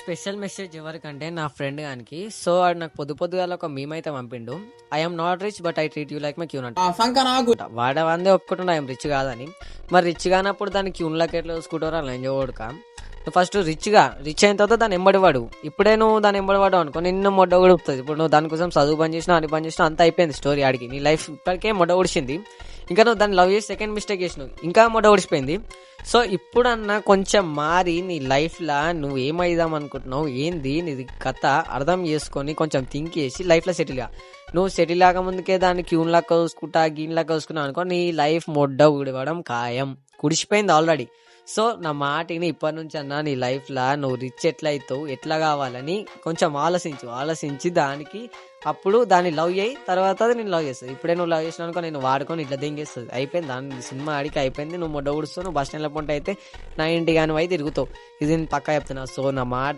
Special message ఎవరికంటే నా friend గానికి. సో వాడు నాకు పొద్దుగాల ఒక మీమ్ అయితే పంపిండు. I'm not rich but I treat you like my క్యూన్ అంట. వాడవందే ఒప్పుకుంటున్నా ఐఎమ్ రిచ్ కాదని. మరి రిచ్ కానప్పుడు దాన్ని క్యూన్లకి ఎట్లా చూసుకుంటారు అలా ఎంజాయ్ కొడుక. నువ్వు ఫస్ట్ రిచ్ అయిన తర్వాత దాన్ని ఎంబడివాడు. ఇప్పుడే నువ్వు దాన్ని ఎంబడివాడు అనుకో నిన్ను మొడ్డ ఉడుపుతుంది. ఇప్పుడు నువ్వు దానికోసం చదువు పని చేసినా అని పని చేసినా అంత అయిపోయింది స్టోరీ ఆడికి. నీ లైఫ్ ఇప్పటికే మొడ్డ ఉడిచింది. ఇంకా నువ్వు దాన్ని లవ్ చేసి సెకండ్ మిస్టేక్ చేసినావు, ఇంకా మొడ్డ ఉడిచిపోయింది. సో ఇప్పుడన్నా కొంచెం మారి నీ లైఫ్లో నువ్వు ఏమైదాం అనుకుంటున్నావు, ఏంది నీది కథ అర్థం చేసుకొని కొంచెం థింక్ చేసి లైఫ్లో సెటిల్గా. నువ్వు సెటిల్ ముందుకే దాన్ని క్యూన్లాగా చూసుకుంటా గీన్లాగా చూసుకున్నావు అనుకో నీ లైఫ్ మొడ్డ ఉడవడం ఖాయం. కుడిచిపోయింది ఆల్రెడీ. సో నా మాటిని ఇప్పటి నుంచి అన్నా నీ లైఫ్లో నువ్వు రిచ్ ఎట్లయితావు, ఎట్లా కావాలని కొంచెం ఆలోచించి దానికి అప్పుడు దాన్ని లవ్ చేయి. తర్వాత అది నేను లవ్ చేస్తుంది. ఇప్పుడే నువ్వు లవ్ చేసినా అనుకో నేను వాడుకొని ఇట్లా దెంగేస్తుంది. అయిపోయింది దాని సినిమా ఆడికి అయిపోయింది. నువ్వు మొడ్డ ఉడుస్తావు. నువ్వు బస్ స్టాండ్లో పొంట అయితే నా ఇంటి కానీ అయితే తిరుగుతావు. ఇది నేను పక్కా చెప్తున్నా. సో నా మాట